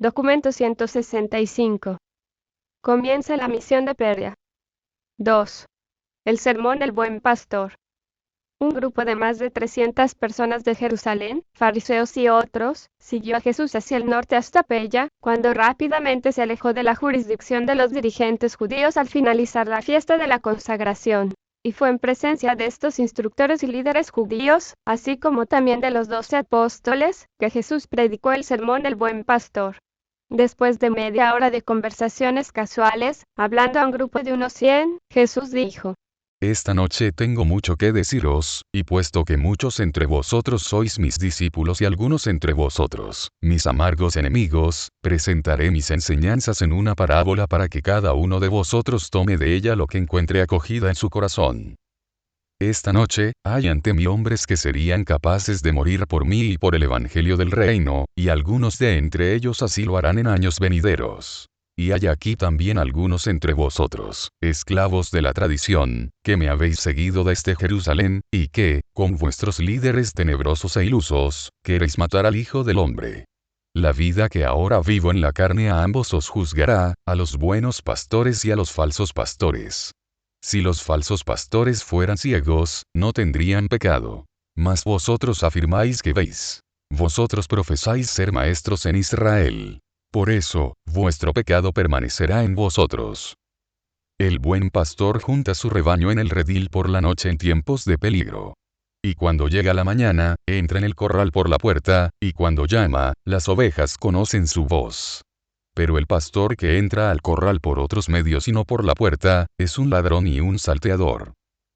Documento 165. Comienza la misión de Perea. 2. El sermón del buen pastor. Un grupo de más de 300 personas de Jerusalén, fariseos y otros, siguió a Jesús hacia el norte hasta Pella, cuando rápidamente se alejó de la jurisdicción de los dirigentes judíos al finalizar la fiesta de la consagración. Y fue en presencia de estos instructores y líderes judíos, así como también de los 12 apóstoles, que Jesús predicó el sermón del buen pastor. Después de media hora de conversaciones casuales, hablando a un grupo de unos 100, Jesús dijo: Esta noche tengo mucho que deciros, y puesto que muchos entre vosotros sois mis discípulos y algunos entre vosotros, mis amargos enemigos, presentaré mis enseñanzas en una parábola para que cada uno de vosotros tome de ella lo que encuentre acogida en su corazón. Esta noche, hay ante mí hombres que serían capaces de morir por mí y por el evangelio del reino, y algunos de entre ellos así lo harán en años venideros. Y hay aquí también algunos entre vosotros, esclavos de la tradición, que me habéis seguido desde Jerusalén, y que, con vuestros líderes tenebrosos e ilusos, queréis matar al Hijo del Hombre. La vida que ahora vivo en la carne a ambos os juzgará, a los buenos pastores y a los falsos pastores. Si los falsos pastores fueran ciegos, no tendrían pecado. Mas vosotros afirmáis que veis. Vosotros profesáis ser maestros en Israel. Por eso, vuestro pecado permanecerá en vosotros. El buen pastor junta su rebaño en el redil por la noche en tiempos de peligro. Y cuando llega la mañana, entra en el corral por la puerta, y cuando llama, las ovejas conocen su voz. Pero el pastor que entra al corral por otros medios y no por la puerta, es un ladrón y un salteador.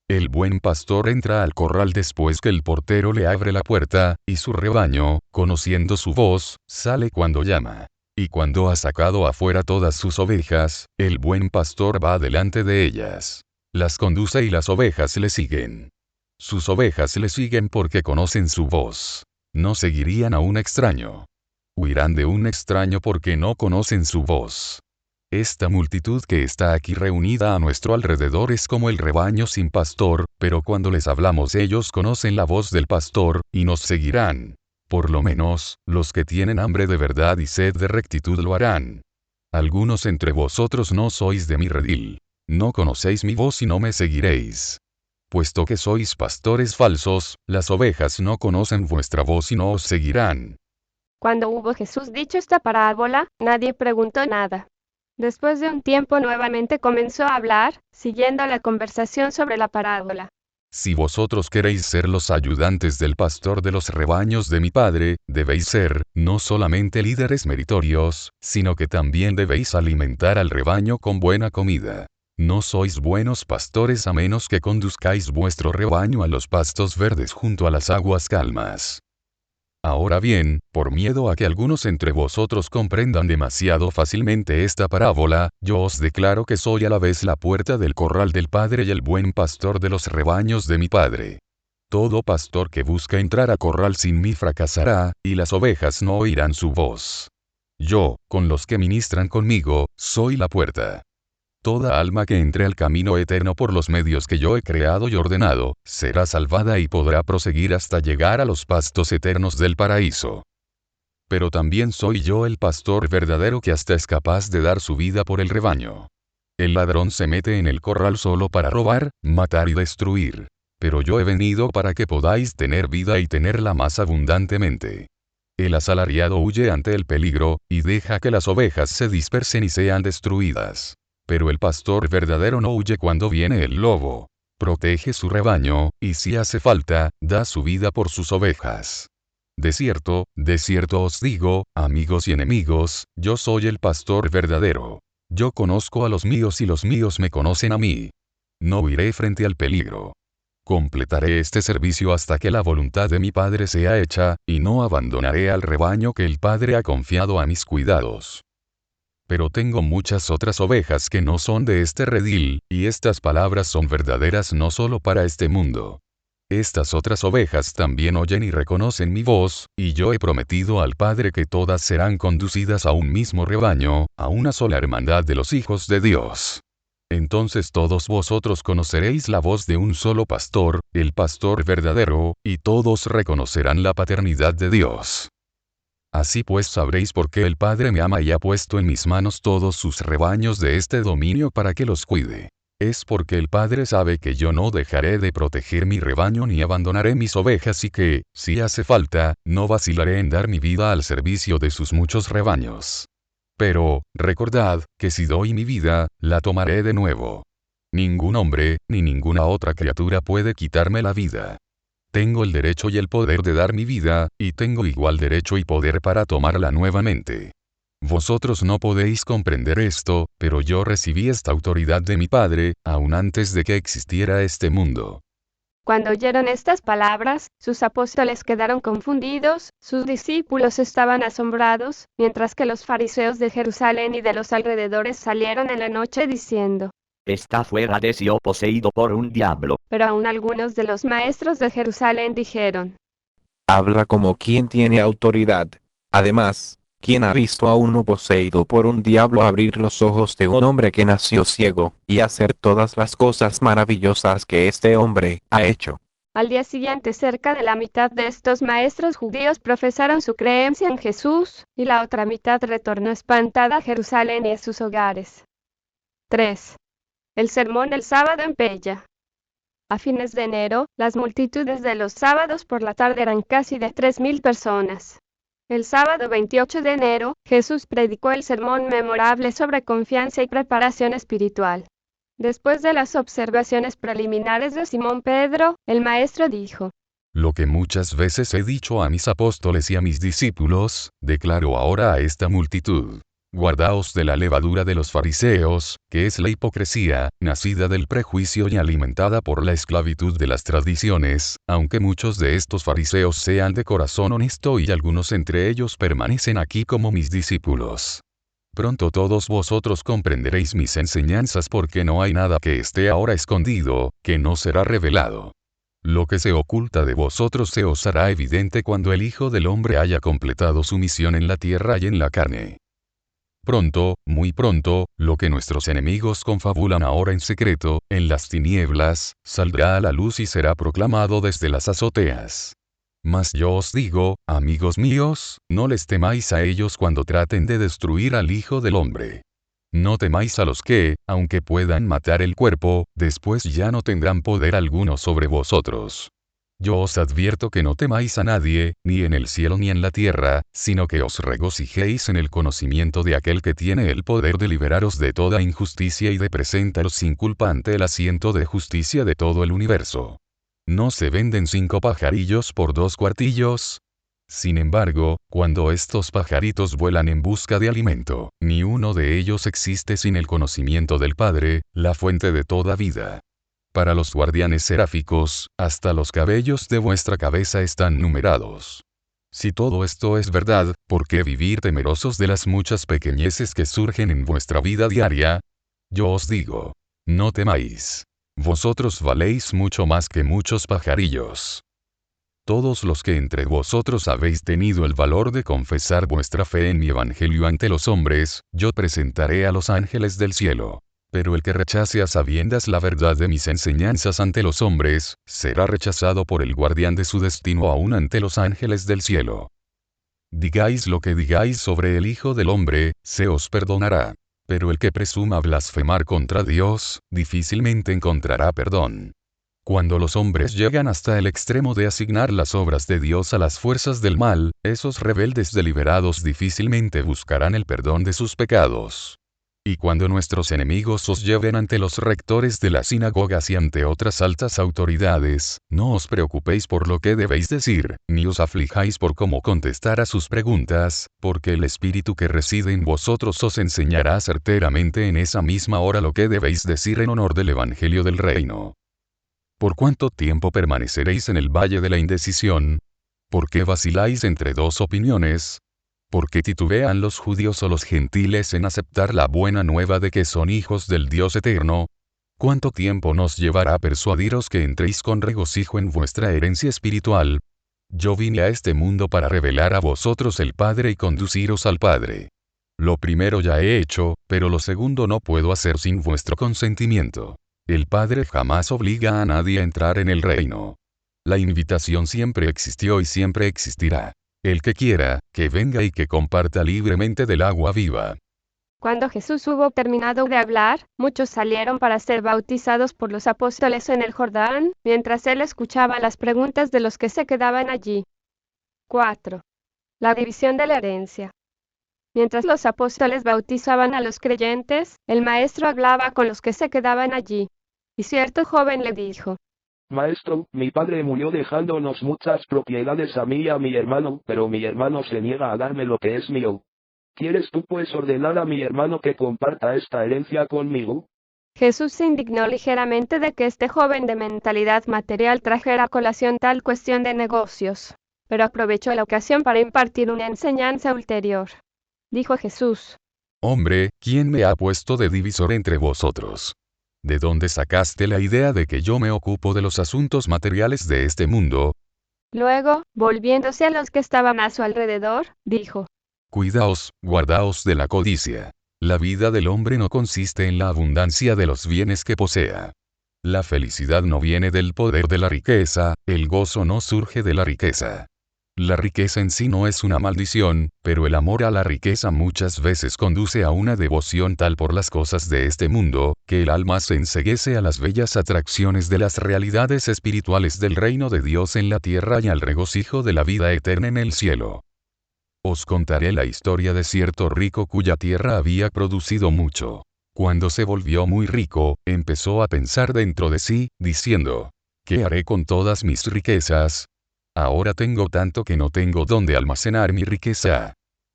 El buen pastor entra al corral después que el portero le abre la puerta, y su rebaño, conociendo su voz, sale cuando llama. Y cuando ha sacado afuera todas sus ovejas, el buen pastor va delante de ellas. Las conduce y las ovejas le siguen. Sus ovejas le siguen porque conocen su voz. No seguirían a un extraño. Huirán de un extraño porque no conocen su voz. Esta multitud que está aquí reunida a nuestro alrededor es como el rebaño sin pastor, pero cuando les hablamos ellos conocen la voz del pastor, y nos seguirán. Por lo menos, los que tienen hambre de verdad y sed de rectitud lo harán. Algunos entre vosotros no sois de mi redil. No conocéis mi voz y no me seguiréis. Puesto que sois pastores falsos, las ovejas no conocen vuestra voz y no os seguirán. Cuando hubo Jesús dicho esta parábola, nadie preguntó nada. Después de un tiempo nuevamente comenzó a hablar, siguiendo la conversación sobre la parábola. Si vosotros queréis ser los ayudantes del pastor de los rebaños de mi Padre, debéis ser, no solamente líderes meritorios, sino que también debéis alimentar al rebaño con buena comida. No sois buenos pastores a menos que conduzcáis vuestro rebaño a los pastos verdes junto a las aguas calmas. Ahora bien, por miedo a que algunos entre vosotros comprendan demasiado fácilmente esta parábola, yo os declaro que soy a la vez la puerta del corral del Padre y el buen pastor de los rebaños de mi Padre. Todo pastor que busca entrar a corral sin mí fracasará, y las ovejas no oirán su voz. Yo, con los que ministran conmigo, soy la puerta. Toda alma que entre al camino eterno por los medios que yo he creado y ordenado, será salvada y podrá proseguir hasta llegar a los pastos eternos del paraíso. Pero también soy yo el pastor verdadero que hasta es capaz de dar su vida por el rebaño. El ladrón se mete en el corral solo para robar, matar y destruir. Pero yo he venido para que podáis tener vida y tenerla más abundantemente. El asalariado huye ante el peligro, y deja que las ovejas se dispersen y sean destruidas. Pero el pastor verdadero no huye cuando viene el lobo. Protege su rebaño, y si hace falta, da su vida por sus ovejas. De cierto os digo, amigos y enemigos, yo soy el pastor verdadero. Yo conozco a los míos y los míos me conocen a mí. No huiré frente al peligro. Completaré este servicio hasta que la voluntad de mi Padre sea hecha, y no abandonaré al rebaño que el Padre ha confiado a mis cuidados. Pero tengo muchas otras ovejas que no son de este redil, y estas palabras son verdaderas no solo para este mundo. Estas otras ovejas también oyen y reconocen mi voz, y yo he prometido al Padre que todas serán conducidas a un mismo rebaño, a una sola hermandad de los hijos de Dios. Entonces todos vosotros conoceréis la voz de un solo pastor, el pastor verdadero, y todos reconocerán la paternidad de Dios. Así pues sabréis por qué el Padre me ama y ha puesto en mis manos todos sus rebaños de este dominio para que los cuide. Es porque el Padre sabe que yo no dejaré de proteger mi rebaño ni abandonaré mis ovejas y que, si hace falta, no vacilaré en dar mi vida al servicio de sus muchos rebaños. Pero, recordad, que si doy mi vida, la tomaré de nuevo. Ningún hombre, ni ninguna otra criatura puede quitarme la vida. Tengo el derecho y el poder de dar mi vida, y tengo igual derecho y poder para tomarla nuevamente. Vosotros no podéis comprender esto, pero yo recibí esta autoridad de mi Padre, aún antes de que existiera este mundo. Cuando oyeron estas palabras, sus apóstoles quedaron confundidos, sus discípulos estaban asombrados, mientras que los fariseos de Jerusalén y de los alrededores salieron en la noche diciendo: Está fuera de sí o poseído por un diablo. Pero aún algunos de los maestros de Jerusalén dijeron: Habla como quien tiene autoridad. Además, ¿quién ha visto a uno poseído por un diablo abrir los ojos de un hombre que nació ciego, y hacer todas las cosas maravillosas que este hombre ha hecho? Al día siguiente, cerca de la mitad de estos maestros judíos profesaron su creencia en Jesús, y la otra mitad retornó espantada a Jerusalén y a sus hogares. 3. El sermón del sábado en Pella. A fines de enero, las multitudes de los sábados por la tarde eran casi de 3.000 personas. El sábado 28 de enero, Jesús predicó el sermón memorable sobre confianza y preparación espiritual. Después de las observaciones preliminares de Simón Pedro, el maestro dijo: Lo que muchas veces he dicho a mis apóstoles y a mis discípulos, declaro ahora a esta multitud. Guardaos de la levadura de los fariseos, que es la hipocresía, nacida del prejuicio y alimentada por la esclavitud de las tradiciones, aunque muchos de estos fariseos sean de corazón honesto y algunos entre ellos permanecen aquí como mis discípulos. Pronto todos vosotros comprenderéis mis enseñanzas porque no hay nada que esté ahora escondido, que no será revelado. Lo que se oculta de vosotros se os hará evidente cuando el Hijo del Hombre haya completado su misión en la tierra y en la carne. Pronto, muy pronto, lo que nuestros enemigos confabulan ahora en secreto, en las tinieblas, saldrá a la luz y será proclamado desde las azoteas. Mas yo os digo, amigos míos, no les temáis a ellos cuando traten de destruir al Hijo del Hombre. No temáis a los que, aunque puedan matar el cuerpo, después ya no tendrán poder alguno sobre vosotros. Yo os advierto que no temáis a nadie, ni en el cielo ni en la tierra, sino que os regocijéis en el conocimiento de aquel que tiene el poder de liberaros de toda injusticia y de presentaros sin culpa ante el asiento de justicia de todo el universo. ¿No se venden 5 pajarillos por 2 cuartillos? Sin embargo, cuando estos pajaritos vuelan en busca de alimento, ni uno de ellos existe sin el conocimiento del Padre, la fuente de toda vida. Para los guardianes seráficos, hasta los cabellos de vuestra cabeza están numerados. Si todo esto es verdad, ¿por qué vivir temerosos de las muchas pequeñeces que surgen en vuestra vida diaria? Yo os digo, no temáis. Vosotros valéis mucho más que muchos pajarillos. Todos los que entre vosotros habéis tenido el valor de confesar vuestra fe en mi evangelio ante los hombres, yo presentaré a los ángeles del cielo. Pero el que rechace a sabiendas la verdad de mis enseñanzas ante los hombres, será rechazado por el guardián de su destino aún ante los ángeles del cielo. Digáis lo que digáis sobre el Hijo del Hombre, se os perdonará. Pero el que presuma blasfemar contra Dios, difícilmente encontrará perdón. Cuando los hombres llegan hasta el extremo de asignar las obras de Dios a las fuerzas del mal, esos rebeldes deliberados difícilmente buscarán el perdón de sus pecados. Y cuando nuestros enemigos os lleven ante los rectores de las sinagogas y ante otras altas autoridades, no os preocupéis por lo que debéis decir, ni os aflijáis por cómo contestar a sus preguntas, porque el Espíritu que reside en vosotros os enseñará certeramente en esa misma hora lo que debéis decir en honor del Evangelio del Reino. ¿Por cuánto tiempo permaneceréis en el valle de la indecisión? ¿Por qué vaciláis entre 2 opiniones? ¿Por qué titubean los judíos o los gentiles en aceptar la buena nueva de que son hijos del Dios eterno? ¿Cuánto tiempo nos llevará persuadiros que entréis con regocijo en vuestra herencia espiritual? Yo vine a este mundo para revelar a vosotros el Padre y conduciros al Padre. Lo primero ya he hecho, pero lo segundo no puedo hacer sin vuestro consentimiento. El Padre jamás obliga a nadie a entrar en el reino. La invitación siempre existió y siempre existirá. El que quiera, que venga y que comparta libremente del agua viva. Cuando Jesús hubo terminado de hablar, muchos salieron para ser bautizados por los apóstoles en el Jordán, mientras él escuchaba las preguntas de los que se quedaban allí. 4. La división de la herencia. Mientras los apóstoles bautizaban a los creyentes, el maestro hablaba con los que se quedaban allí. Y cierto joven le dijo: Maestro, mi padre murió dejándonos muchas propiedades a mí y a mi hermano, pero mi hermano se niega a darme lo que es mío. ¿Quieres tú pues ordenar a mi hermano que comparta esta herencia conmigo? Jesús se indignó ligeramente de que este joven de mentalidad material trajera a colación tal cuestión de negocios, pero aprovechó la ocasión para impartir una enseñanza ulterior. Dijo Jesús: Hombre, ¿quién me ha puesto de divisor entre vosotros? ¿De dónde sacaste la idea de que yo me ocupo de los asuntos materiales de este mundo? Luego, volviéndose a los que estaban a su alrededor, dijo: Cuidaos, guardaos de la codicia. La vida del hombre no consiste en la abundancia de los bienes que posea. La felicidad no viene del poder de la riqueza, el gozo no surge de la riqueza. La riqueza en sí no es una maldición, pero el amor a la riqueza muchas veces conduce a una devoción tal por las cosas de este mundo, que el alma se enceguece a las bellas atracciones de las realidades espirituales del reino de Dios en la tierra y al regocijo de la vida eterna en el cielo. Os contaré la historia de cierto rico cuya tierra había producido mucho. Cuando se volvió muy rico, empezó a pensar dentro de sí, diciendo: ¿qué haré con todas mis riquezas? Ahora tengo tanto que no tengo dónde almacenar mi riqueza.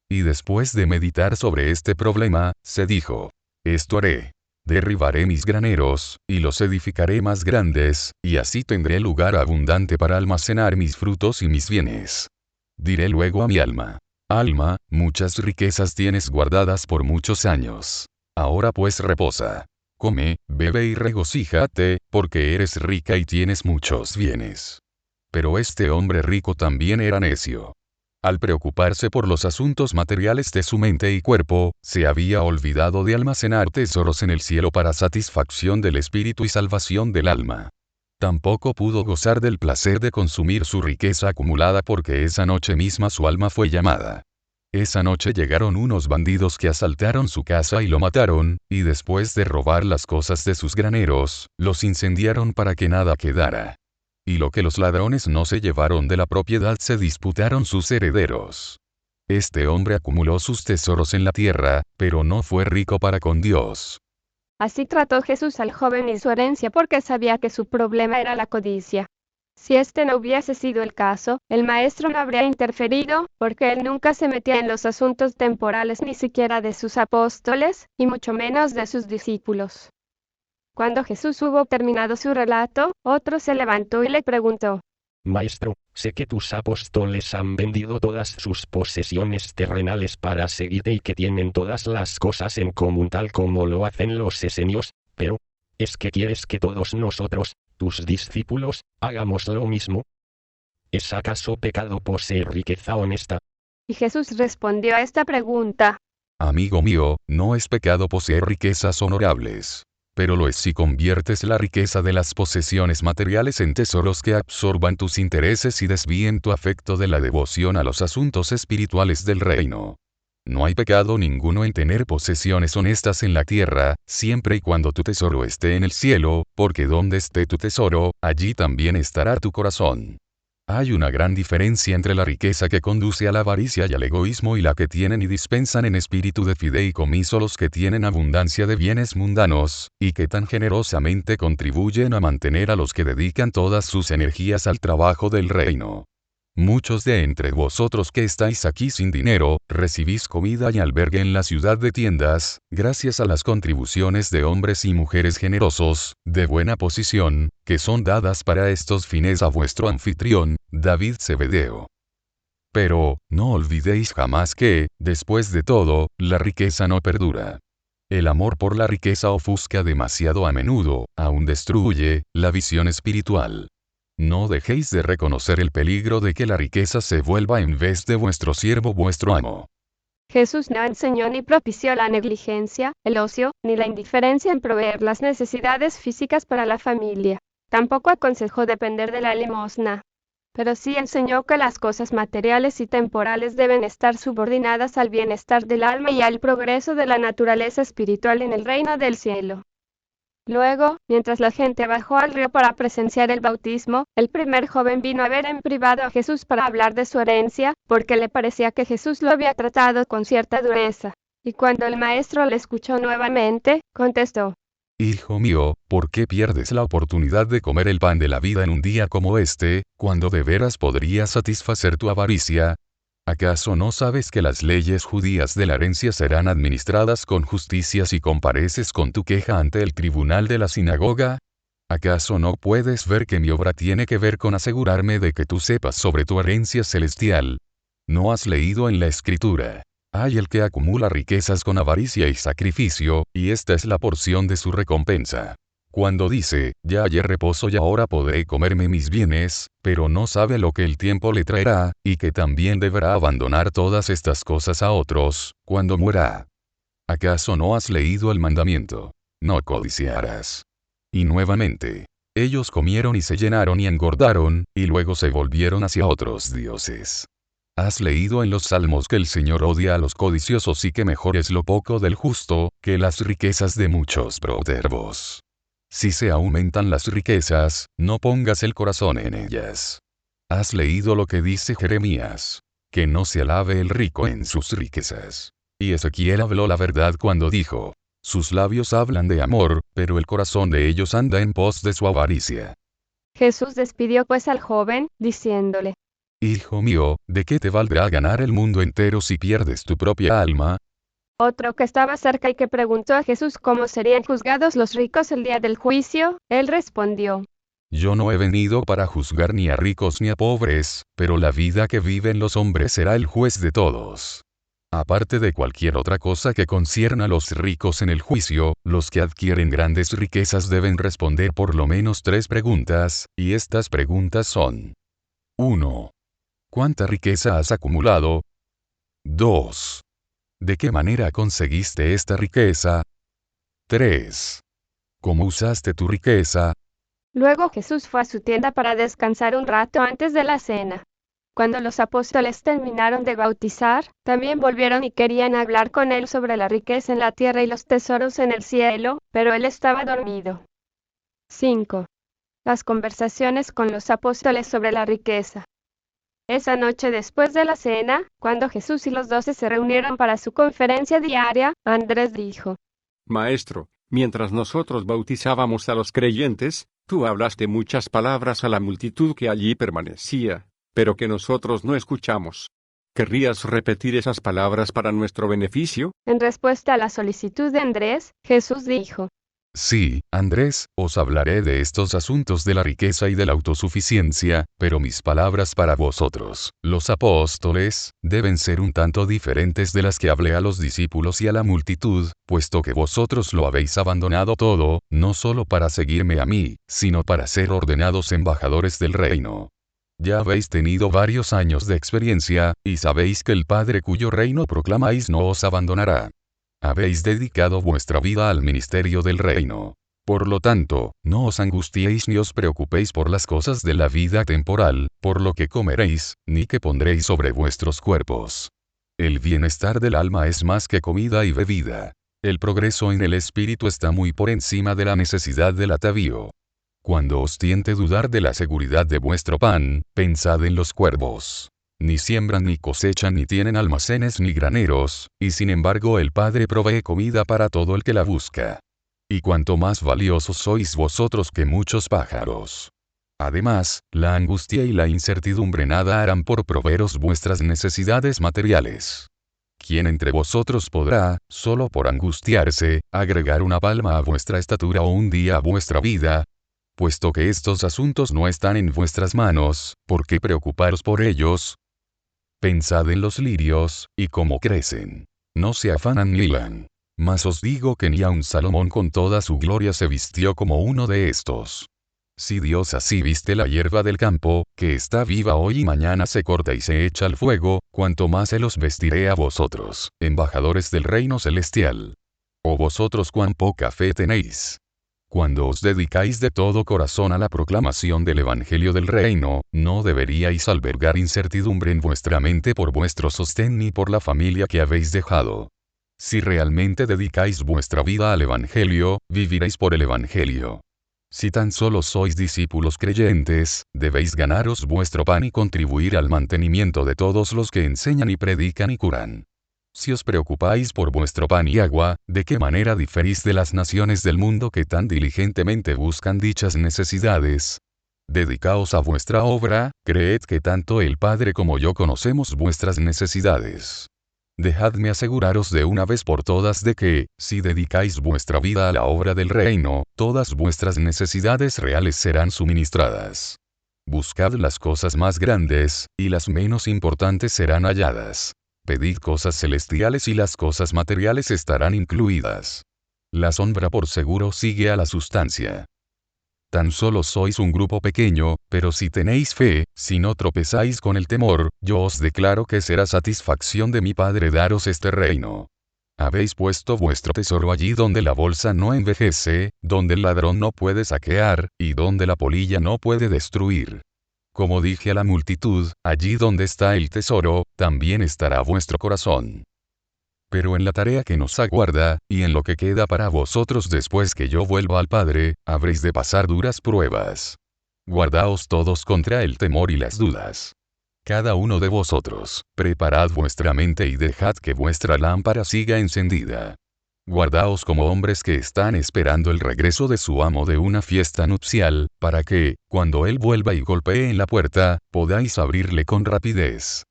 Y después de meditar sobre este problema, se dijo: esto haré. Derribaré mis graneros, y los edificaré más grandes, y así tendré lugar abundante para almacenar mis frutos y mis bienes. Diré luego a mi alma: alma, muchas riquezas tienes guardadas por muchos años. Ahora pues reposa. Come, bebe y regocíjate, porque eres rica y tienes muchos bienes. Pero este hombre rico también era necio. Al preocuparse por los asuntos materiales de su mente y cuerpo, se había olvidado de almacenar tesoros en el cielo para satisfacción del espíritu y salvación del alma. Tampoco pudo gozar del placer de consumir su riqueza acumulada porque esa noche misma su alma fue llamada. Esa noche llegaron unos bandidos que asaltaron su casa y lo mataron, y después de robar las cosas de sus graneros, los incendiaron para que nada quedara. Y lo que los ladrones no se llevaron de la propiedad se disputaron sus herederos. Este hombre acumuló sus tesoros en la tierra, pero no fue rico para con Dios. Así trató Jesús al joven y su herencia porque sabía que su problema era la codicia. Si este no hubiese sido el caso, el maestro no habría interferido, porque él nunca se metía en los asuntos temporales ni siquiera de sus apóstoles, y mucho menos de sus discípulos. Cuando Jesús hubo terminado su relato, otro se levantó y le preguntó: Maestro, sé que tus apóstoles han vendido todas sus posesiones terrenales para seguirte y que tienen todas las cosas en común tal como lo hacen los esenios, pero, ¿es que quieres que todos nosotros, tus discípulos, hagamos lo mismo? ¿Es acaso pecado poseer riqueza honesta? Y Jesús respondió a esta pregunta: Amigo mío, no es pecado poseer riquezas honorables. Pero lo es si conviertes la riqueza de las posesiones materiales en tesoros que absorban tus intereses y desvíen tu afecto de la devoción a los asuntos espirituales del reino. No hay pecado ninguno en tener posesiones honestas en la tierra, siempre y cuando tu tesoro esté en el cielo, porque donde esté tu tesoro, allí también estará tu corazón. Hay una gran diferencia entre la riqueza que conduce a la avaricia y al egoísmo y la que tienen y dispensan en espíritu de fideicomiso los que tienen abundancia de bienes mundanos, y que tan generosamente contribuyen a mantener a los que dedican todas sus energías al trabajo del reino. Muchos de entre vosotros que estáis aquí sin dinero, recibís comida y albergue en la ciudad de tiendas, gracias a las contribuciones de hombres y mujeres generosos, de buena posición, que son dadas para estos fines a vuestro anfitrión, David Zebedeo. Pero, no olvidéis jamás que, después de todo, la riqueza no perdura. El amor por la riqueza ofusca demasiado a menudo, aún destruye, la visión espiritual. No dejéis de reconocer el peligro de que la riqueza se vuelva en vez de vuestro siervo vuestro amo. Jesús no enseñó ni propició la negligencia, el ocio, ni la indiferencia en proveer las necesidades físicas para la familia. Tampoco aconsejó depender de la limosna. Pero sí enseñó que las cosas materiales y temporales deben estar subordinadas al bienestar del alma y al progreso de la naturaleza espiritual en el reino del cielo. Luego, mientras la gente bajó al río para presenciar el bautismo, el primer joven vino a ver en privado a Jesús para hablar de su herencia, porque le parecía que Jesús lo había tratado con cierta dureza. Y cuando el maestro le escuchó nuevamente, contestó: Hijo mío, ¿por qué pierdes la oportunidad de comer el pan de la vida en un día como este, cuando de veras podrías satisfacer tu avaricia? ¿Acaso no sabes que las leyes judías de la herencia serán administradas con justicia si compareces con tu queja ante el tribunal de la sinagoga? ¿Acaso no puedes ver que mi obra tiene que ver con asegurarme de que tú sepas sobre tu herencia celestial? ¿No has leído en la Escritura? Hay el que acumula riquezas con avaricia y sacrificio, y esta es la porción de su recompensa. Cuando dice, ya hallé reposo y ahora podré comerme mis bienes, pero no sabe lo que el tiempo le traerá, y que también deberá abandonar todas estas cosas a otros, cuando muera. ¿Acaso no has leído el mandamiento? No codiciarás. Y nuevamente, ellos comieron y se llenaron y engordaron, y luego se volvieron hacia otros dioses. ¿Has leído en los Salmos que el Señor odia a los codiciosos y que mejor es lo poco del justo, que las riquezas de muchos próderbos? Si se aumentan las riquezas, no pongas el corazón en ellas. ¿Has leído lo que dice Jeremías? Que no se alabe el rico en sus riquezas. Y Ezequiel habló la verdad cuando dijo: sus labios hablan de amor, pero el corazón de ellos anda en pos de su avaricia. Jesús despidió pues al joven, diciéndole: Hijo mío, ¿de qué te valdrá ganar el mundo entero si pierdes tu propia alma? Otro que estaba cerca y que preguntó a Jesús cómo serían juzgados los ricos el día del juicio, él respondió: Yo no he venido para juzgar ni a ricos ni a pobres, pero la vida que viven los hombres será el juez de todos. Aparte de cualquier otra cosa que concierna a los ricos en el juicio, los que adquieren grandes riquezas deben responder por lo menos 3 preguntas, y estas preguntas son: 1. ¿Cuánta riqueza has acumulado? 2. ¿De qué manera conseguiste esta riqueza? 3. ¿Cómo usaste tu riqueza? Luego Jesús fue a su tienda para descansar un rato antes de la cena. Cuando los apóstoles terminaron de bautizar, también volvieron y querían hablar con él sobre la riqueza en la tierra y los tesoros en el cielo, pero él estaba dormido. 5. Las conversaciones con los apóstoles sobre la riqueza. Esa noche después de la cena, cuando Jesús y los 12 se reunieron para su conferencia diaria, Andrés dijo: Maestro, mientras nosotros bautizábamos a los creyentes, tú hablaste muchas palabras a la multitud que allí permanecía, pero que nosotros no escuchamos. ¿Querrías repetir esas palabras para nuestro beneficio? En respuesta a la solicitud de Andrés, Jesús dijo: Sí, Andrés, os hablaré de estos asuntos de la riqueza y de la autosuficiencia, pero mis palabras para vosotros, los apóstoles, deben ser un tanto diferentes de las que hablé a los discípulos y a la multitud, puesto que vosotros lo habéis abandonado todo, no solo para seguirme a mí, sino para ser ordenados embajadores del reino. Ya habéis tenido varios años de experiencia, y sabéis que el Padre cuyo reino proclamáis no os abandonará. Habéis dedicado vuestra vida al ministerio del reino. Por lo tanto, no os angustiéis ni os preocupéis por las cosas de la vida temporal, por lo que comeréis, ni que pondréis sobre vuestros cuerpos. El bienestar del alma es más que comida y bebida. El progreso en el espíritu está muy por encima de la necesidad del atavío. Cuando os tiente dudar de la seguridad de vuestro pan, pensad en los cuervos. Ni siembran ni cosechan ni tienen almacenes ni graneros, y sin embargo el Padre provee comida para todo el que la busca. Y cuanto más valiosos sois vosotros que muchos pájaros. Además, la angustia y la incertidumbre nada harán por proveeros vuestras necesidades materiales. ¿Quién entre vosotros podrá, solo por angustiarse, agregar una palma a vuestra estatura o un día a vuestra vida? Puesto que estos asuntos no están en vuestras manos, ¿por qué preocuparos por ellos? Pensad en los lirios, y cómo crecen. No se afanan ni hilan. Mas os digo que ni aun Salomón con toda su gloria se vistió como uno de estos. Si Dios así viste la hierba del campo, que está viva hoy y mañana se corta y se echa al fuego, cuanto más Él os vestiré a vosotros, embajadores del reino celestial. ¿O vosotros cuán poca fe tenéis? Cuando os dedicáis de todo corazón a la proclamación del Evangelio del Reino, no deberíais albergar incertidumbre en vuestra mente por vuestro sostén ni por la familia que habéis dejado. Si realmente dedicáis vuestra vida al Evangelio, viviréis por el Evangelio. Si tan solo sois discípulos creyentes, debéis ganaros vuestro pan y contribuir al mantenimiento de todos los que enseñan y predican y curan. Si os preocupáis por vuestro pan y agua, ¿de qué manera diferís de las naciones del mundo que tan diligentemente buscan dichas necesidades? Dedicaos a vuestra obra, creed que tanto el Padre como yo conocemos vuestras necesidades. Dejadme aseguraros de una vez por todas de que, si dedicáis vuestra vida a la obra del reino, todas vuestras necesidades reales serán suministradas. Buscad las cosas más grandes, y las menos importantes serán halladas. Pedid cosas celestiales y las cosas materiales estarán incluidas. La sombra por seguro sigue a la sustancia. Tan solo sois un grupo pequeño, pero si tenéis fe, si no tropezáis con el temor, yo os declaro que será satisfacción de mi Padre daros este reino. Habéis puesto vuestro tesoro allí donde la bolsa no envejece, donde el ladrón no puede saquear, y donde la polilla no puede destruir. Como dije a la multitud, allí donde está el tesoro, también estará vuestro corazón. Pero en la tarea que nos aguarda, y en lo que queda para vosotros después que yo vuelva al Padre, habréis de pasar duras pruebas. Guardaos todos contra el temor y las dudas. Cada uno de vosotros, preparad vuestra mente y dejad que vuestra lámpara siga encendida. Guardaos como hombres que están esperando el regreso de su amo de una fiesta nupcial, para que, cuando él vuelva y golpee en la puerta, podáis abrirle con rapidez.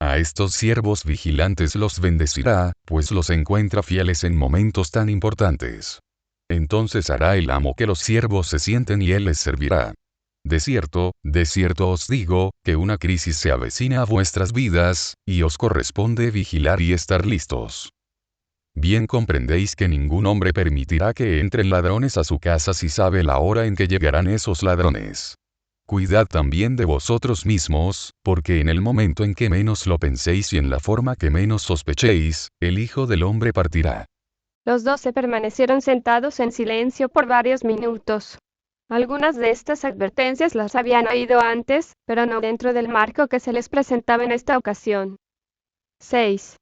A estos siervos vigilantes los bendecirá, pues los encuentra fieles en momentos tan importantes. Entonces hará el amo que los siervos se sienten y él les servirá. De cierto os digo, que una crisis se avecina a vuestras vidas, y os corresponde vigilar y estar listos. Bien comprendéis que ningún hombre permitirá que entren ladrones a su casa si sabe la hora en que llegarán esos ladrones. Cuidad también de vosotros mismos, porque en el momento en que menos lo penséis y en la forma que menos sospechéis, el Hijo del Hombre partirá. Los 12 permanecieron sentados en silencio por varios minutos. Algunas de estas advertencias las habían oído antes, pero no dentro del marco que se les presentaba en esta ocasión. 6.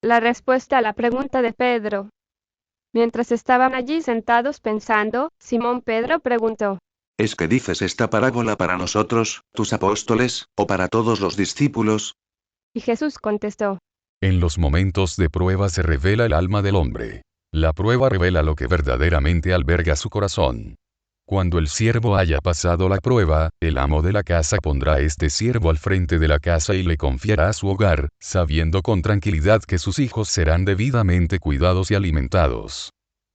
La respuesta a la pregunta de Pedro. Mientras estaban allí sentados pensando, Simón Pedro preguntó: ¿Es que dices esta parábola para nosotros, tus apóstoles, o para todos los discípulos? Y Jesús contestó: En los momentos de prueba se revela el alma del hombre. La prueba revela lo que verdaderamente alberga su corazón. Cuando el siervo haya pasado la prueba, el amo de la casa pondrá a este siervo al frente de la casa y le confiará su hogar, sabiendo con tranquilidad que sus hijos serán debidamente cuidados y alimentados.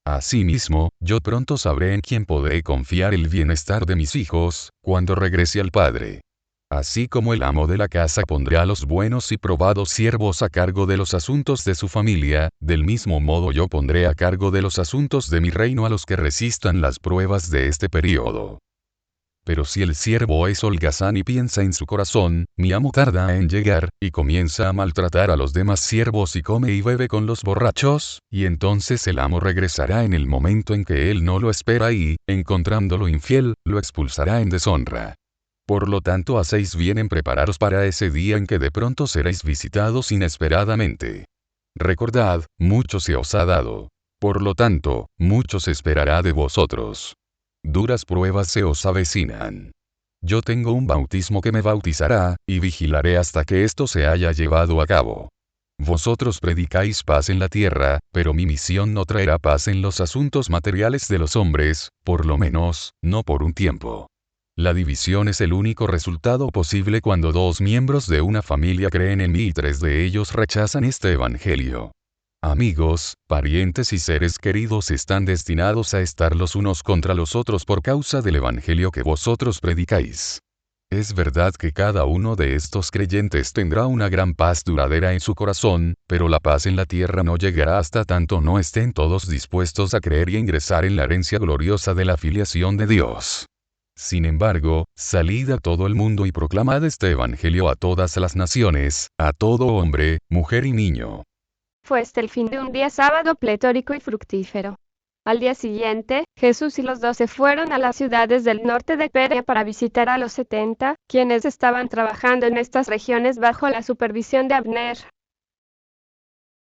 Asimismo, yo pronto sabré en quién podré confiar el bienestar de mis hijos, cuando regrese al Padre. Así como el amo de la casa pondrá a los buenos y probados siervos a cargo de los asuntos de su familia, del mismo modo yo pondré a cargo de los asuntos de mi reino a los que resistan las pruebas de este período. Pero si el siervo es holgazán y piensa en su corazón, mi amo tarda en llegar, y comienza a maltratar a los demás siervos y come y bebe con los borrachos, y entonces el amo regresará en el momento en que él no lo espera y, encontrándolo infiel, lo expulsará en deshonra. Por lo tanto, hacéis bien en prepararos para ese día en que de pronto seréis visitados inesperadamente. Recordad, mucho se os ha dado. Por lo tanto, mucho se esperará de vosotros. Duras pruebas se os avecinan. Yo tengo un bautismo que me bautizará, y vigilaré hasta que esto se haya llevado a cabo. Vosotros predicáis paz en la tierra, pero mi misión no traerá paz en los asuntos materiales de los hombres, por lo menos, no por un tiempo. La división es el único resultado posible cuando 2 miembros de una familia creen en mí y 3 de ellos rechazan este evangelio. Amigos, parientes y seres queridos están destinados a estar los unos contra los otros por causa del evangelio que vosotros predicáis. Es verdad que cada uno de estos creyentes tendrá una gran paz duradera en su corazón, pero la paz en la tierra no llegará hasta tanto no estén todos dispuestos a creer y a ingresar en la herencia gloriosa de la filiación de Dios. Sin embargo, salid a todo el mundo y proclamad este evangelio a todas las naciones, a todo hombre, mujer y niño. Fue este el fin de un día sábado pletórico y fructífero. Al día siguiente, Jesús y los 12 fueron a las ciudades del norte de Perea para visitar a los 70, quienes estaban trabajando en estas regiones bajo la supervisión de Abner.